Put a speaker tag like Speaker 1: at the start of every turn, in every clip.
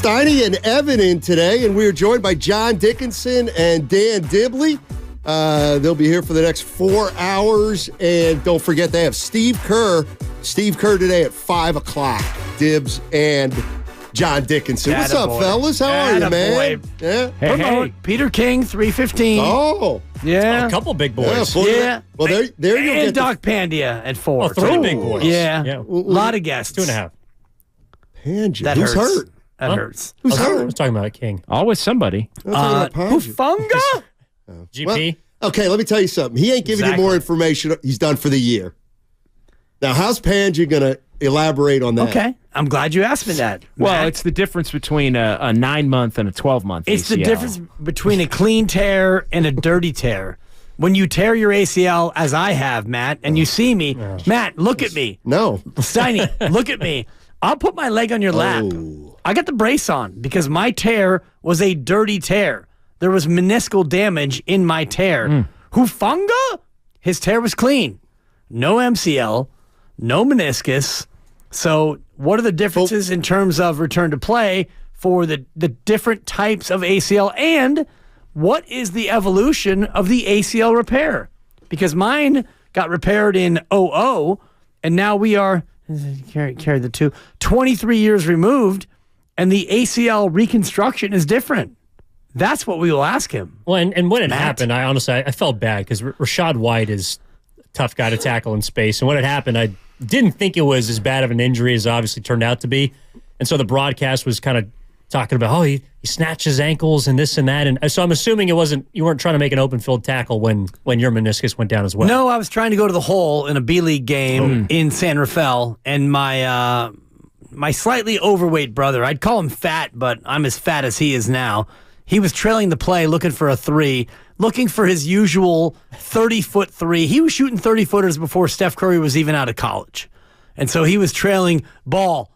Speaker 1: Steiny and Evan in today, and we are joined by John Dickinson and Dan Dibley. They'll be here for the next 4 hours, and don't forget they have Steve Kerr today at 5 o'clock. Dibs and John Dickinson. What's up, fellas? How are you, man? Yeah.
Speaker 2: Hey. Peter King, 3:15.
Speaker 1: Oh.
Speaker 2: Yeah.
Speaker 3: A couple big boys.
Speaker 1: Yeah. Well, there you go.
Speaker 2: And Doc Pandia at 4.
Speaker 3: Oh, 3 big boys.
Speaker 2: Yeah. A lot of guests.
Speaker 3: 2.5.
Speaker 1: Pandia.
Speaker 2: Who's
Speaker 1: hurt?
Speaker 2: That hurts.
Speaker 1: Who's
Speaker 3: I
Speaker 1: hurt?
Speaker 3: was talking about King.
Speaker 4: Always somebody.
Speaker 2: Hufunga?
Speaker 3: GP.
Speaker 1: Well, okay, let me tell you something. He ain't giving you more information. He's done for the year. Now, how's Pandia going to elaborate on that?
Speaker 2: Okay. I'm glad you asked me that.
Speaker 4: Well,
Speaker 2: Matt.
Speaker 4: it's the difference between a 9-month and a 12-month
Speaker 2: It's
Speaker 4: ACL.
Speaker 2: the difference between a clean tear and a dirty tear. When you tear your ACL, as I have, Matt, and you see me, Matt, look at me.
Speaker 1: No.
Speaker 2: Steiny, look at me. I'll put my leg on your lap.
Speaker 1: Oh.
Speaker 2: I got the brace on because my tear was a dirty tear. There was meniscal damage in my tear. Hufunga? His tear was clean. No MCL, no meniscus. So what are the differences in terms of return to play for the different types of ACL? And what is the evolution of the ACL repair? Because mine got repaired in 00, and now we are, carry the two, 23 years removed, and the ACL reconstruction is different. That's what we will ask him.
Speaker 3: Well, and when it
Speaker 2: Matt.
Speaker 3: happened, I honestly felt bad because Rashad White is a tough guy to tackle in space. And when it happened, I didn't think it was as bad of an injury as it obviously turned out to be. And so the broadcast was kind of talking about, he snatched his ankles and this and that. And so I'm assuming you weren't trying to make an open field tackle when your meniscus went down as well.
Speaker 2: No, I was trying to go to the hole in a B-League game in San Rafael, and my slightly overweight brother, I'd call him fat, but I'm as fat as he is now. He was trailing the play, looking for a 3, looking for his usual 30-foot 3. He was shooting 30-footers before Steph Curry was even out of college. And so he was trailing ball.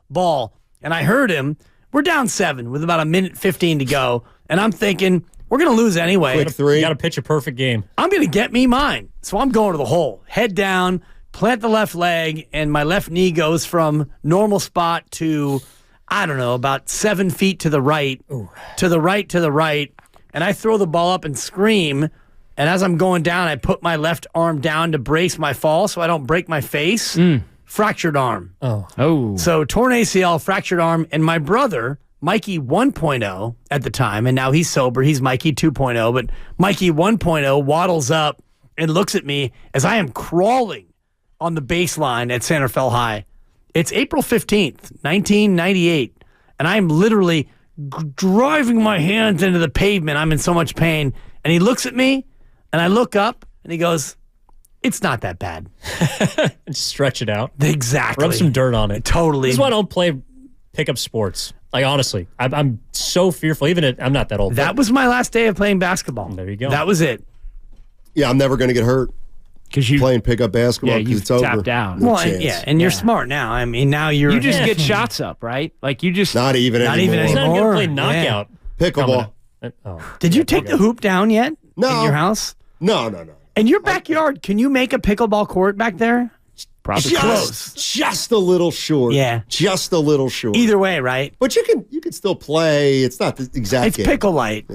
Speaker 2: And I heard him. We're down 7 with about 1:15 to go. And I'm thinking, we're going to lose anyway.
Speaker 1: Quick 3.
Speaker 3: You got to pitch a perfect game.
Speaker 2: I'm going to get me mine. So I'm going to the hole. Head down, plant the left leg, and my left knee goes from normal spot to, I don't know, about 7 feet to the right, to the right, and I throw the ball up and scream, and as I'm going down, I put my left arm down to brace my fall so I don't break my face. Fractured arm.
Speaker 4: Oh.
Speaker 2: So torn ACL, fractured arm, and my brother, Mikey 1.0 at the time, and now he's sober, he's Mikey 2.0, but Mikey 1.0 waddles up and looks at me as I am crawling on the baseline at Santa Fe High. It's April 15th, 1998, and I'm literally driving my hands into the pavement. I'm in so much pain. And he looks at me, and I look up, and he goes, "It's not that bad."
Speaker 3: Just stretch it out.
Speaker 2: Exactly.
Speaker 3: Rub some dirt on it.
Speaker 2: Totally.
Speaker 3: This is why I don't play pickup sports. Like, honestly, I'm so fearful. I'm not that old.
Speaker 2: That was my last day of playing basketball.
Speaker 3: There you go.
Speaker 2: That was it.
Speaker 1: Yeah, I'm never going to get hurt
Speaker 4: Because you
Speaker 1: playing pickup basketball because
Speaker 4: you've
Speaker 1: it's over.
Speaker 4: tapped out.
Speaker 1: No
Speaker 2: Well,
Speaker 1: chance.
Speaker 2: and you're smart now. I mean, now
Speaker 4: You just get shots up, right? Like you just
Speaker 1: Not even
Speaker 2: Not
Speaker 1: anymore.
Speaker 2: even
Speaker 3: He's not even
Speaker 2: anymore.
Speaker 3: going to play knockout.
Speaker 1: Pickleball.
Speaker 2: Did you take the hoop down yet?
Speaker 1: No.
Speaker 2: In your house?
Speaker 1: No.
Speaker 2: In your backyard, can you make a pickleball court back there?
Speaker 4: probably
Speaker 2: Close.
Speaker 1: Just a little short.
Speaker 2: Yeah.
Speaker 1: Just a little short.
Speaker 2: Either way, right?
Speaker 1: But you can still play. It's not the exact
Speaker 2: It's
Speaker 1: game.
Speaker 2: pickle light.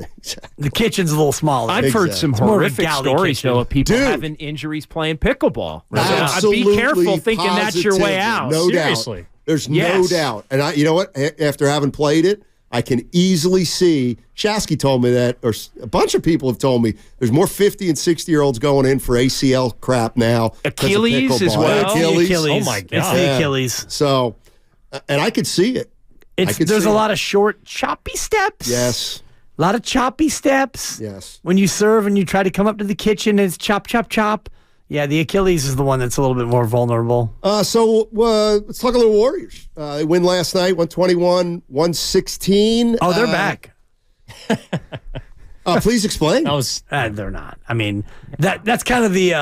Speaker 2: The kitchen's a little smaller.
Speaker 4: I've heard some
Speaker 2: It's more of a
Speaker 4: horrific
Speaker 2: galley
Speaker 4: stories,
Speaker 2: kitchen.
Speaker 4: though, of people
Speaker 1: Dude.
Speaker 4: having injuries playing pickleball. So
Speaker 1: Absolutely,
Speaker 4: be careful thinking that's your way
Speaker 1: positively.
Speaker 4: out.
Speaker 1: No
Speaker 3: Seriously.
Speaker 1: doubt. There's no
Speaker 4: Yes.
Speaker 1: doubt. And you know what? After having played it, I can easily see. Shasky told me that, or a bunch of people have told me there's more 50 and 60-year-olds going in for ACL crap now. 'cause of
Speaker 4: Achilles as
Speaker 1: pickleball.
Speaker 4: well?
Speaker 1: Achilles.
Speaker 2: Achilles.
Speaker 3: Oh, my
Speaker 2: It's
Speaker 3: God.
Speaker 2: the
Speaker 1: Yeah.
Speaker 2: Achilles.
Speaker 1: So, and I could see it.
Speaker 2: There's a lot of short, choppy steps.
Speaker 1: Yes.
Speaker 2: A lot of choppy steps.
Speaker 1: Yes.
Speaker 2: When you serve and you try to come up to the kitchen, it's chop, chop, chop. Yeah, the Achilles is the one that's a little bit more vulnerable.
Speaker 1: So let's talk a little Warriors. They win last night, 121-116.
Speaker 2: Oh, they're back.
Speaker 1: Please explain.
Speaker 3: That was
Speaker 2: They're not. I mean, that's kind of the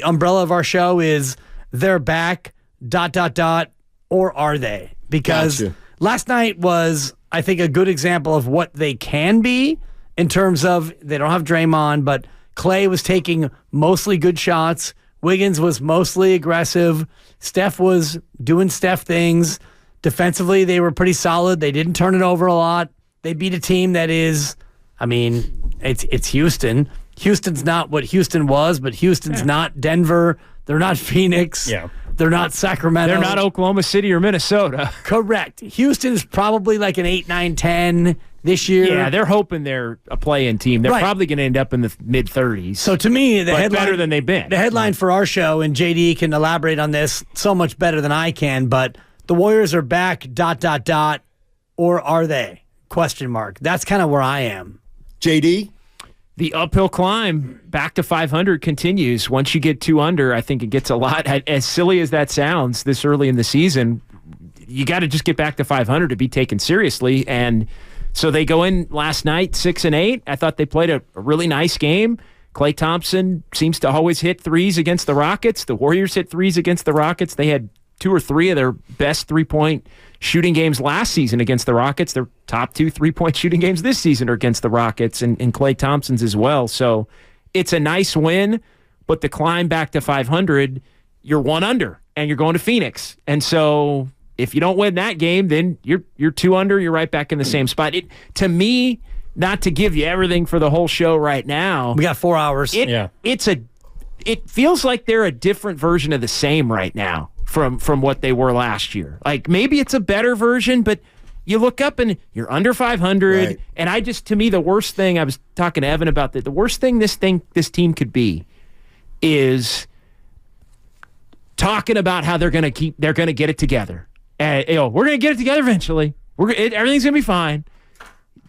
Speaker 2: umbrella of our show is they're back, ... or are they? Because
Speaker 1: Gotcha.
Speaker 2: last night was, I think, a good example of what they can be in terms of they don't have Draymond, but Clay was taking mostly good shots. Wiggins was mostly aggressive. Steph was doing Steph things. Defensively, they were pretty solid. They didn't turn it over a lot. They beat a team that is, it's Houston. Houston's not what Houston was, but Houston's not Denver. They're not Phoenix.
Speaker 3: Yeah.
Speaker 2: They're not Sacramento.
Speaker 4: They're not Oklahoma City or Minnesota.
Speaker 2: Correct. Houston's probably like an 8, 9, 10 this year.
Speaker 4: Yeah, they're hoping they're a play-in team. They're probably going to end up in the mid-30s.
Speaker 2: So to me, the headline,
Speaker 4: better than they've been.
Speaker 2: The headline for our show, and JD can elaborate on this so much better than I can, but the Warriors are back, ... or are they? Question mark. That's kind of where I am.
Speaker 1: JD?
Speaker 4: The uphill climb back to 500 continues. Once you get 2 under, I think it gets a lot. As silly as that sounds this early in the season, you got to just get back to 500 to be taken seriously. And so they go in last night 6-8. I thought they played a really nice game. Klay Thompson seems to always hit threes against the Rockets. The Warriors hit threes against the Rockets. They had 2 or 3 of their best three-point shooting games last season against the Rockets. Their top 2 three-point shooting games this season are against the Rockets and Klay Thompson's as well. So it's a nice win, but the climb back to 500, you're 1 under, and you're going to Phoenix. And so if you don't win that game, then you're 2 under, you're right back in the same spot. To me, not to give you everything for the whole show right now.
Speaker 2: We got 4 hours.
Speaker 4: It feels like they're a different version of the same right now from what they were last year. Like maybe it's a better version, but you look up and you're under 500.
Speaker 1: Right.
Speaker 4: And to me, the worst thing, I was talking to Evan about that, the worst thing this team could be is talking about how they're going to get it together. We're going to get it together eventually. Everything's going to be fine.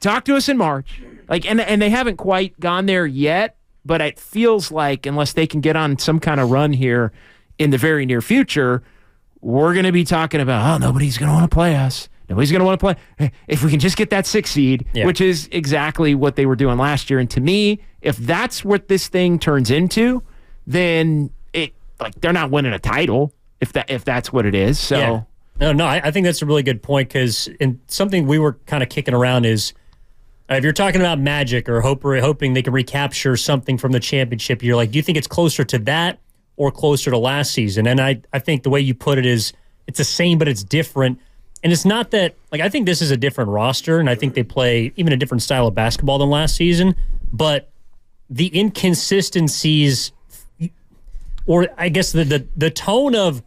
Speaker 4: Talk to us in March. And they haven't quite gone there yet, but it feels like unless they can get on some kind of run here in the very near future, we're going to be talking about, nobody's going to want to play us. Nobody's going to want to play. If we can just get that 6 seed, which is exactly what they were doing last year. And to me, if that's what this thing turns into, then they're not winning a title if that's what it is. So
Speaker 3: no, I think that's a really good point because something we were kind of kicking around is if you're talking about Magic or hoping they can recapture something from the championship, you're like, do you think it's closer to that or closer to last season? And I think the way you put it is it's the same, but it's different. And it's not that, I think this is a different roster, and I think they play even a different style of basketball than last season, but the inconsistencies, or I guess the tone of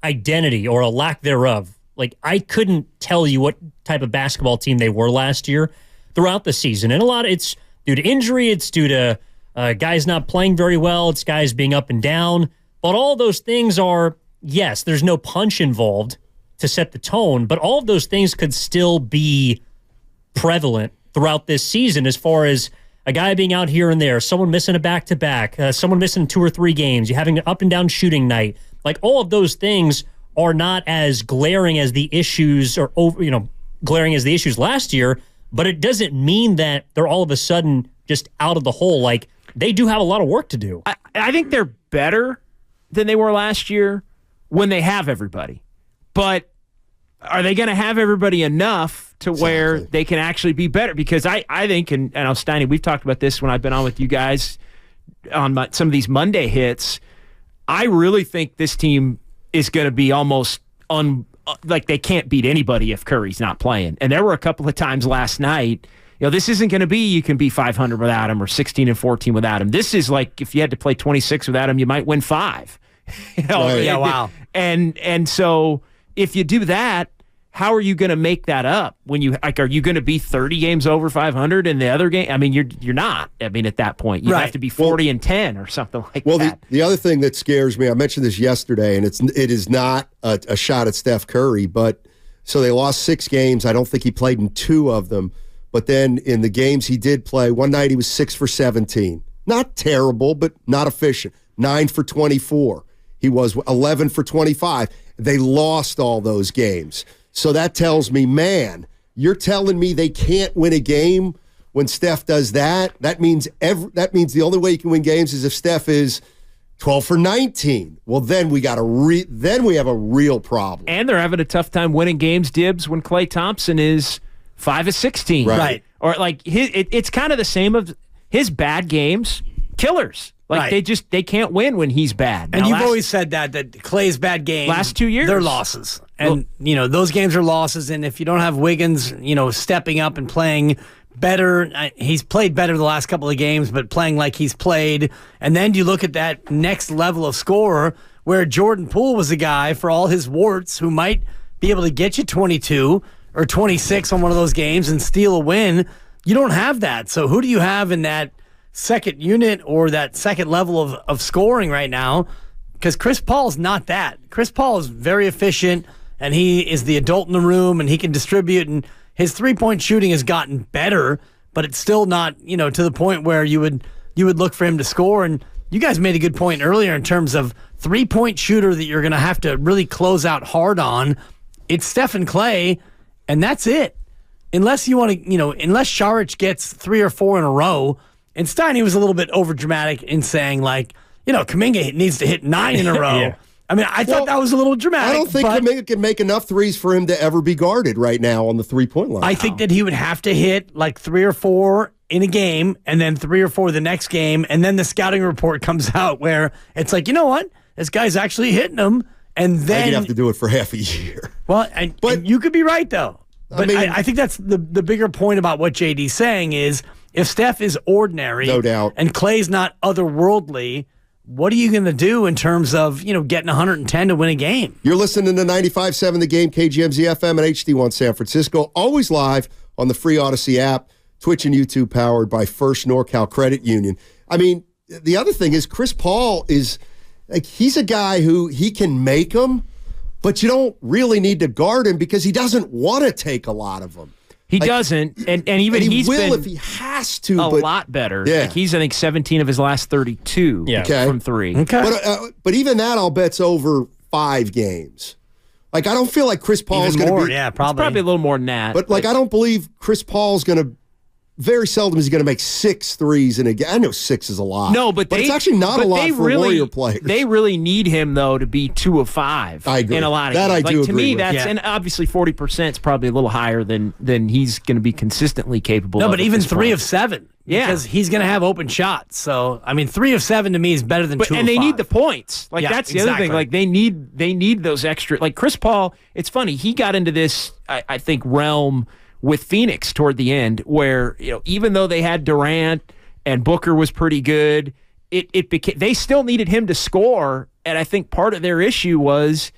Speaker 3: identity or a lack thereof, I couldn't tell you what type of basketball team they were last year throughout the season. And a lot of it's due to injury, it's due to guys not playing very well, it's guys being up and down. But all those things are, yes, there's no punch involved to set the tone, but all of those things could still be prevalent throughout this season as far as a guy being out here and there, someone missing a back-to-back, someone missing 2 or 3 games, you having an up-and-down shooting night. All of those things are not as glaring as the issues glaring as the issues last year, but it doesn't mean that they're all of a sudden just out of the hole. They do have a lot of work to do.
Speaker 4: I think they're better than they were last year when they have everybody. But are they going to have everybody enough to where they can actually be better? Because I think, and Steiny, we've talked about this when I've been on with you guys on some of these Monday hits, I really think this team is going to be almost they can't beat anybody if Curry's not playing. And there were a couple of times last night, this isn't going to be you can be 500 without him or 16-14 without him. This is like if you had to play 26 without him, you might win 5.
Speaker 1: Right.
Speaker 2: Yeah, wow.
Speaker 4: And so if you do that, how are you going to make that up when you are you going to be 30 games over 500 in the other game? I mean, you're not. I mean, at that point, you have to be 40-10 or something like that.
Speaker 1: Well, the other thing that scares me, I mentioned this yesterday, and it is not a shot at Steph Curry, but so they lost 6 games. I don't think he played in 2 of them, but then in the games he did play, one night he was 6 for 17. Not terrible, but not efficient. 9 for 24. He was 11 for 25. They lost all those games. So that tells me, man, you're telling me they can't win a game when Steph does that? That means the only way you can win games is if Steph is 12 for 19. Well, then we got then we have a real problem.
Speaker 4: And they're having a tough time winning games, Dibs, when Klay Thompson is 5 of 16.
Speaker 1: Right.
Speaker 4: Or it's kind of the same of his bad games, killers. They can't win when he's bad.
Speaker 2: And you've always said that Clay's bad games,
Speaker 4: last 2 years,
Speaker 2: they're losses. And, those games are losses. And if you don't have Wiggins, stepping up and playing better, he's played better the last couple of games, but playing like he's played. And then you look at that next level of scorer where Jordan Poole was a guy for all his warts who might be able to get you 22 or 26 on one of those games and steal a win. You don't have that. So who do you have in that second unit or that second level of scoring right now? Because Chris Paul's not that. Chris Paul is very efficient, and he is the adult in the room, and he can distribute, and his three-point shooting has gotten better, but it's still not, to the point where you would look for him to score. And you guys made a good point earlier in terms of three-point shooter that you're going to have to really close out hard on. It's Steph and Clay, and that's it. Unless you want to, unless Saric gets 3 or 4 in a row, and Steiny was a little bit overdramatic in saying, Kuminga needs to hit 9 in a row.
Speaker 3: Yeah.
Speaker 2: I mean, I thought that was a little dramatic.
Speaker 1: I don't think Kuminga can make enough threes for him to ever be guarded right now on the three-point line.
Speaker 2: I think that he would have to hit 3 or 4 in a game, and then 3 or 4 the next game, and then the scouting report comes out where it's like, you know what? This guy's actually hitting them, and then
Speaker 1: you'd have to do it for half a year.
Speaker 2: Well, and you could be right, though. But I think that's the bigger point about what JD's saying is if Steph is ordinary,
Speaker 1: no doubt,
Speaker 2: and Clay's not otherworldly, what are you going to do in terms of getting 110 to win a game?
Speaker 1: You're listening to 95.7 The Game, KGMZ FM and HD1 San Francisco. Always live on the free Odyssey app, Twitch and YouTube, powered by First NorCal Credit Union. I mean, the other thing is Chris Paul is he's a guy who he can make them, but you don't really need to guard him because he doesn't want to take a lot of them.
Speaker 4: He doesn't, and even
Speaker 1: he
Speaker 4: he's
Speaker 1: will
Speaker 4: been
Speaker 1: if he has to.
Speaker 4: A lot better.
Speaker 1: Yeah.
Speaker 4: He's, I think, 17 of his last 32 from 3.
Speaker 2: Okay.
Speaker 1: But even that, I'll bet's over 5 games. I don't feel like Chris Paul's going to be.
Speaker 2: Yeah, probably.
Speaker 4: It's probably a little more than that.
Speaker 1: But I don't believe Chris Paul's going to. Very seldom is he going to make 6 threes in a game. I know 6 is a lot.
Speaker 4: No, but
Speaker 1: it's actually not a lot for Warrior players.
Speaker 4: They really need him, though, to be 2 of 5.
Speaker 1: I agree.
Speaker 4: In a lot of
Speaker 1: that
Speaker 4: games.
Speaker 1: I do
Speaker 4: to
Speaker 1: agree
Speaker 4: me,
Speaker 1: with.
Speaker 4: that's and obviously 40% is probably a little higher than he's going to be consistently capable.
Speaker 2: No,
Speaker 4: of
Speaker 2: but even 3 of 7.
Speaker 4: Yeah,
Speaker 2: because he's going to have open shots. So 3 of 7 to me is better than 2 of 5.
Speaker 4: And they need the points. That's the other thing. They need those extra. Chris Paul. It's funny. He got into this, I think, realm with Phoenix toward the end, where even though they had Durant and Booker was pretty good, it became they still needed him to score, and I think part of their issue was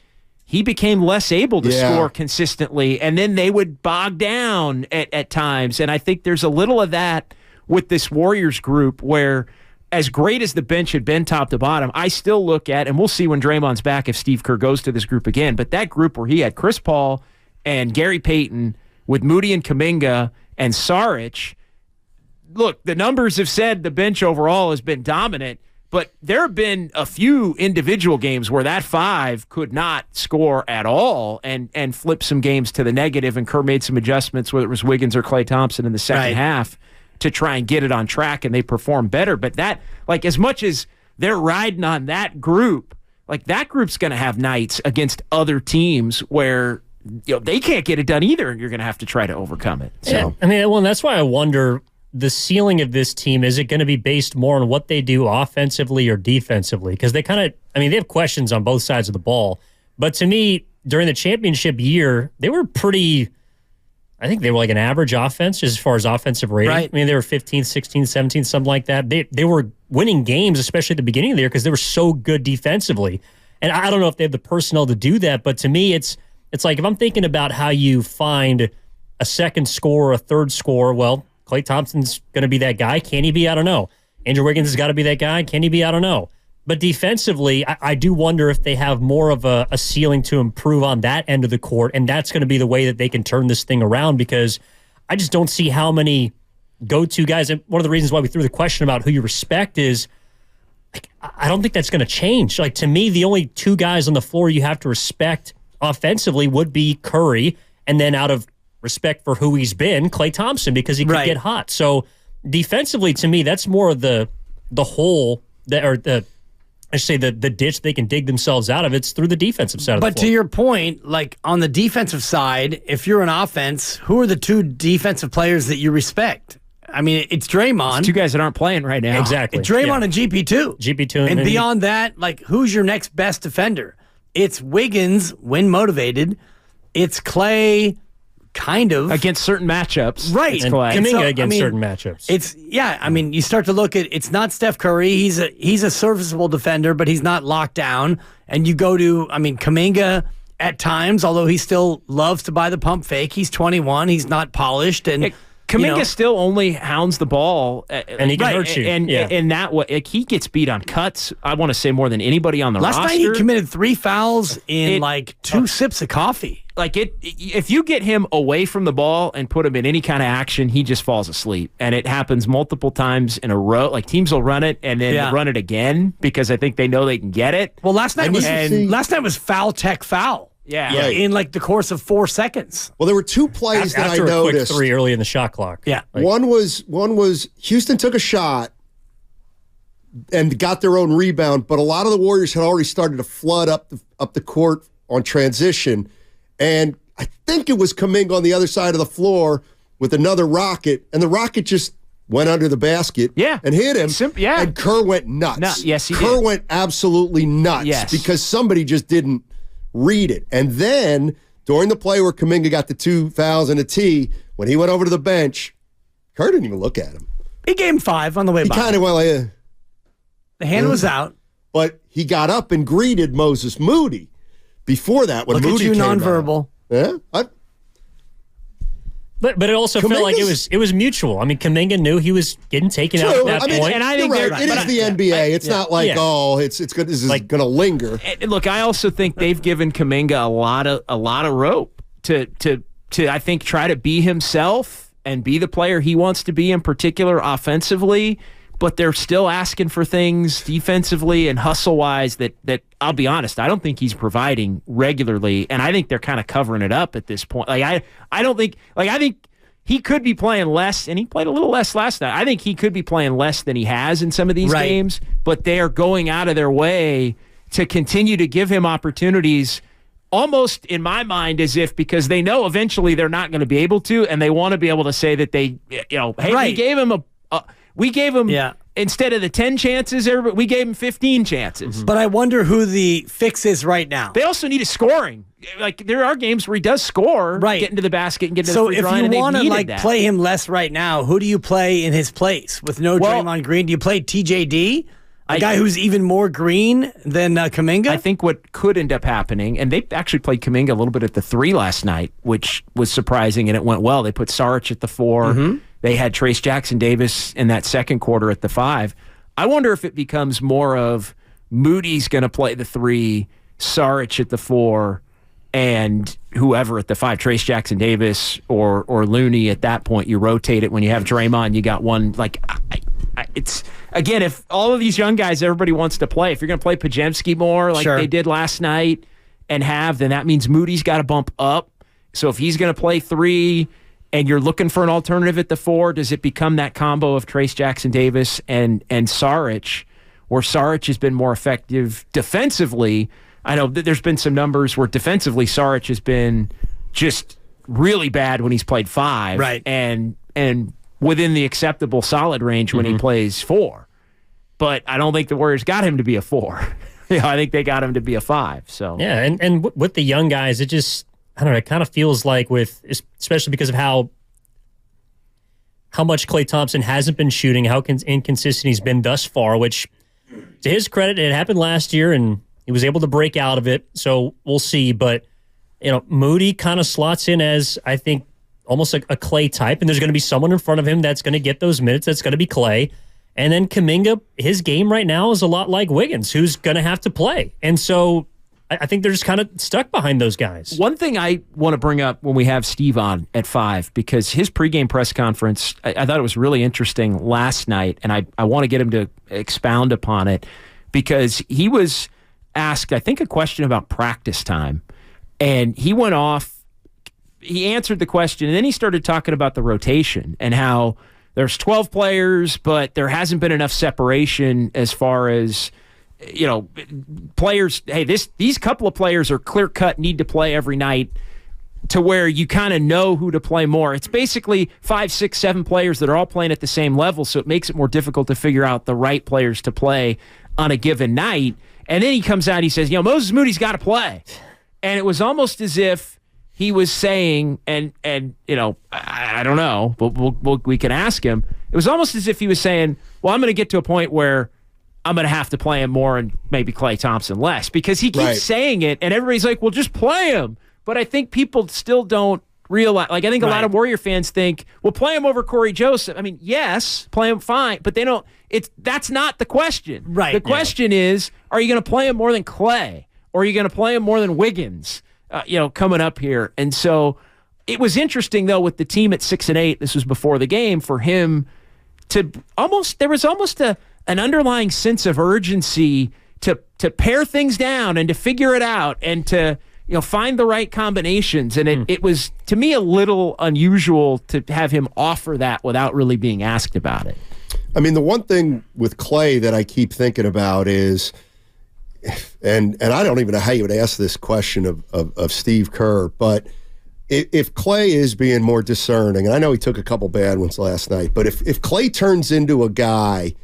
Speaker 4: he became less able to score consistently, and then they would bog down at times, and I think there's a little of that with this Warriors group where, as great as the bench had been top to bottom, I still look at, and we'll see when Draymond's back if Steve Kerr goes to this group again, but that group where he had Chris Paul and Gary Payton with Moody and Kuminga and Saric, look, the numbers have said the bench overall has been dominant, but there have been a few individual games where that 5 could not score at all and flip some games to the negative, and Kerr made some adjustments, whether it was Wiggins or Klay Thompson in the second half, to try and get it on track, and they performed better. But that, as much as they're riding on that group, that group's going to have nights against other teams where they can't get it done either, and you're going to have to try to overcome it. So,
Speaker 3: that's why I wonder the ceiling of this team. Is it going to be based more on what they do offensively or defensively? Because they they have questions on both sides of the ball. But to me, during the championship year, they were pretty. I think they were an average offense as far as offensive rating.
Speaker 2: Right.
Speaker 3: They were 15th, 16th, 17th, something like that. They were winning games, especially at the beginning of the year, because they were so good defensively. And I don't know if they have the personnel to do that, but to me, it's if I'm thinking about how you find a second scorer, a third scorer, well, Klay Thompson's going to be that guy. Can he be? I don't know. Andrew Wiggins has got to be that guy. Can he be? I don't know. But defensively, I do wonder if they have more of a ceiling to improve on that end of the court, and that's going to be the way that they can turn this thing around, because I just don't see how many go-to guys. And one of the reasons why we threw the question about who you respect is I don't think that's going to change. To me, the only 2 guys on the floor you have to respect offensively would be Curry, and then out of respect for who he's been, Klay Thompson, because he could get hot. So defensively, to me, that's more of the hole the ditch they can dig themselves out of. It's through the defensive side of the floor.
Speaker 2: But to your point, on the defensive side, if you're an offense, who are the 2 defensive players that you respect? It's Draymond.
Speaker 4: It's 2 guys that aren't playing right now.
Speaker 3: Exactly.
Speaker 2: Draymond and GP2.
Speaker 3: GP2.
Speaker 2: And beyond that, who's your next best defender? it's Wiggins when motivated. It's Clay kind of.
Speaker 4: Against certain matchups.
Speaker 2: Right.
Speaker 3: And Kuminga against certain matchups.
Speaker 2: You start to look at, it's not Steph Curry. He's a serviceable defender, but he's not locked down. And you go to, Kuminga at times, although he still loves to buy the pump fake. He's 21. He's not polished. And
Speaker 4: Kuminga still only hounds the ball.
Speaker 3: And he can hurt you.
Speaker 4: And that way, he gets beat on cuts, I want to say, more than anybody on the roster.
Speaker 2: Last night he committed 3 fouls in 2 sips of coffee.
Speaker 4: If you get him away from the ball and put him in any kind of action, he just falls asleep. And it happens multiple times in a row. Like, teams will run it and then run it again because I think they know they can get it.
Speaker 2: Well, last night was foul tech foul.
Speaker 4: Yeah.
Speaker 2: In the course of 4 seconds.
Speaker 1: Well, there were 2 plays that I noticed.
Speaker 3: After a quick 3 early in the shot clock.
Speaker 2: Yeah.
Speaker 1: One was Houston took a shot and got their own rebound, but a lot of the Warriors had already started to flood up the court on transition. And I think it was Kuminga on the other side of the floor with another rocket, and the rocket just went under the basket and hit him. And Kerr went nuts.
Speaker 4: Yes, he did.
Speaker 1: Kerr went absolutely nuts because somebody just didn't read it. And then during the play where Kuminga got the 2 fouls and a tee, when he went over to the bench, Kerr didn't even look at him.
Speaker 2: He gave him 5 on the way by.
Speaker 1: He kind of went like,
Speaker 2: the hand was out.
Speaker 1: But he got up and greeted Moses Moody. Before that, when Moody came
Speaker 2: nonverbal.
Speaker 1: Out.
Speaker 3: But it also felt like it was mutual. Kuminga knew he was getting taken out at that point.
Speaker 1: And I think it is the NBA. It's not like it's good. This is going to linger.
Speaker 4: And look, I also think they've given Kuminga a lot of rope to I think try to be himself and be the player he wants to be, in particular offensively. But they're still asking for things defensively and hustle-wise that I'll be honest, I don't think he's providing regularly, and I think they're kind of covering it up at this point. I think he could be playing less, and he played a little less last night. I think he could be playing less than he has in some of these games, but they are going out of their way to continue to give him opportunities, almost in my mind as if because they know eventually they're not going to be able to, and they want to be able to say that they, we gave him we gave him, instead of the 10 chances, we gave him 15 chances.
Speaker 2: But I wonder who the fix is right now.
Speaker 4: They also need a scoring. There are games where he does score, get into the basket and get to the free throw line.
Speaker 2: So if you want to play him less right now, who do you play in his place? With no Draymond Green, do you play TJD? A guy who's even more green than Kuminga?
Speaker 4: I think what could end up happening, and they actually played Kuminga a little bit at the 3 last night, which was surprising, and it went well. They put Saric at the 4. Mm-hmm. They had Trace Jackson-Davis in that second quarter at the 5. I wonder if it becomes more of Moody's going to play the 3, Saric at the 4, and whoever at the 5, Trace Jackson-Davis or Looney at that point. You rotate it when you have Draymond. You got one. It's again, if all of these young guys, everybody wants to play. If you're going to play Podziemski more they did last night then that means Moody's got to bump up. So if he's going to play 3 and you're looking for an alternative at the 4, does it become that combo of Trace Jackson-Davis and Saric, where Saric has been more effective defensively? I know that there's been some numbers where defensively Saric has been just really bad when he's played 5.
Speaker 2: Right.
Speaker 4: And within the acceptable solid range when he plays 4. But I don't think the Warriors got him to be a 4. I think they got him to be a 5. So
Speaker 3: yeah, and with the young guys, it just, I don't know, it kind of feels like especially because of how much Klay Thompson hasn't been shooting, how inconsistent he's been thus far, which to his credit, it happened last year and he was able to break out of it. So we'll see. But, Moody kind of slots in as, I think, almost like a Klay type, and there's going to be someone in front of him that's going to get those minutes. That's going to be Klay. And then Kuminga, his game right now is a lot like Wiggins, who's going to have to play. And so I think they're just kind of stuck behind those guys.
Speaker 4: One thing I want to bring up when we have Steve on at 5, because his pregame press conference, I thought it was really interesting last night, and I want to get him to expound upon it, because he was asked, I think, a question about practice time, and he went off. He answered the question, and then he started talking about the rotation and how there's 12 players, but there hasn't been enough separation as far as, players. Hey, these couple of players are clear-cut, need to play every night, to where you kind of know who to play more. It's basically 5, 6, 7 players that are all playing at the same level, so it makes it more difficult to figure out the right players to play on a given night. And then he comes out, he says, Moses Moody's got to play. And it was almost as if he was saying, and I don't know, but we can ask him. It was almost as if he was saying, well, I'm going to get to a point where I'm going to have to play him more and maybe Klay Thompson less, because he keeps saying it, and everybody's like, well, just play him. But I think people still don't realize, like, I think a lot of Warrior fans think, well, play him over Corey Joseph. I mean, yes, play him fine, but they don't. That's not the question.
Speaker 2: Right.
Speaker 4: The question is, are you going to play him more than Klay? Or are you going to play him more than Wiggins, coming up here? And so it was interesting, though, with the team at 6-8, this was before the game, for him to there was almost an underlying sense of urgency to pare things down and to figure it out and to find the right combinations. And it was, to me, a little unusual to have him offer that without really being asked about it.
Speaker 1: I mean, the one thing with Klay that I keep thinking about is, and I don't even know how you would ask this question of Steve Kerr, but if Klay is being more discerning, and I know he took a couple bad ones last night, but if Klay turns into a guy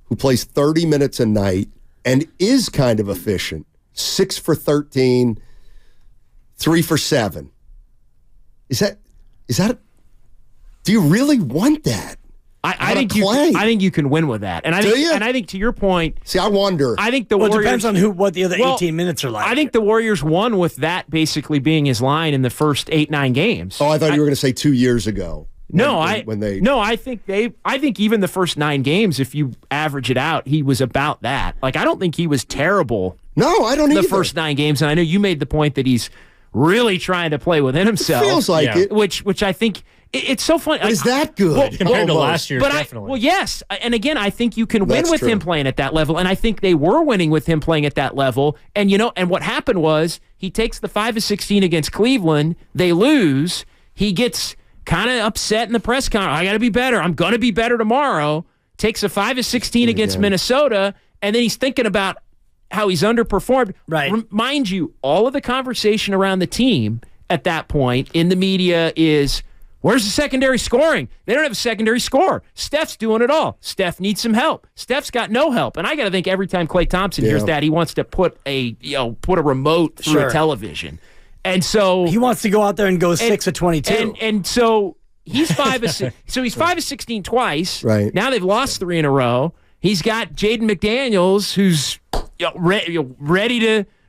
Speaker 1: who plays 30 minutes a night and is kind of efficient, 6 for 13, 3 for 7, is that do you really want that?
Speaker 4: I think you can win with that, and I think to your point.
Speaker 1: See, I wonder.
Speaker 4: I think the Warriors.
Speaker 2: It depends on what the other 18 minutes are like.
Speaker 4: I think the Warriors won with that basically being his line in the first 8-9 games.
Speaker 1: Oh, I thought you were going to say 2 years ago. I think even the first 9 games, if you average it out, he was about that. Like, I don't think he was terrible. No, I don't either.
Speaker 4: The first 9 games, and I know you made the point that he's really trying to play within himself.
Speaker 1: It feels like it.
Speaker 4: Which I think. It's so funny.
Speaker 1: Is that good?
Speaker 3: Compared to last year, definitely.
Speaker 4: Yes. And again, I think you can win with him playing at that level. And I think they were winning with him playing at that level. And, and what happened was he takes the 5 of 16 against Cleveland. They lose. He gets kind of upset in the press conference. I got to be better. I'm going to be better tomorrow. Takes a 5 of 16 against Minnesota. And then he's thinking about how he's underperformed.
Speaker 2: Right.
Speaker 4: Mind you, all of the conversation around the team at that point in the media is, where's the secondary scoring? They don't have a secondary scorer. Steph's doing it all. Steph needs some help. Steph's got no help. And I got to think every time Klay Thompson hears that, he wants to put a remote through a television. And so
Speaker 2: he wants to go out there and go 6 of 22.
Speaker 4: And so he's 5 of 6. So he's 5 of 16 twice.
Speaker 1: Right.
Speaker 4: Now they've lost 3 in a row. He's got Jaden McDaniels, who's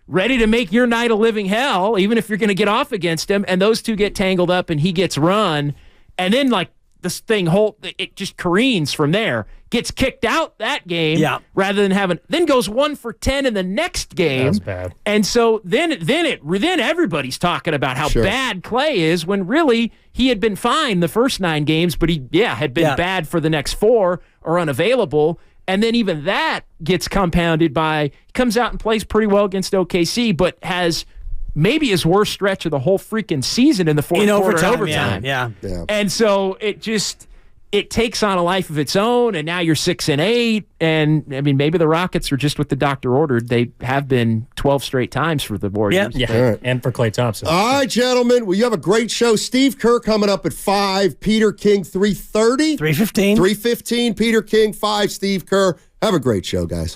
Speaker 4: ready to make your night a living hell, even if you're going to get off against him, and those two get tangled up and he gets run, and then like this thing it just careens from there, gets kicked out that game rather than then goes 1 for 10 in the next game.
Speaker 3: That's bad.
Speaker 4: And so then everybody's talking about how bad Klay is, when really he had been fine the first 9 games, but he had been bad for the next 4 or unavailable. And then even that gets compounded by, he comes out and plays pretty well against OKC, but has maybe his worst stretch of the whole freaking season in the fourth quarter overtime.
Speaker 2: Yeah.
Speaker 4: And so it takes on a life of its own, and now you're 6-8. And I mean, maybe the Rockets are just what the doctor ordered. They have been 12 straight times for the Warriors.
Speaker 3: Yeah. Right. And for Klay Thompson.
Speaker 1: All right, gentlemen. Well, you have a great show. Steve Kerr coming up at 5. Peter King, 3:30.
Speaker 2: 3:15.
Speaker 1: 3:15. Peter King, 5. Steve Kerr. Have a great show, guys.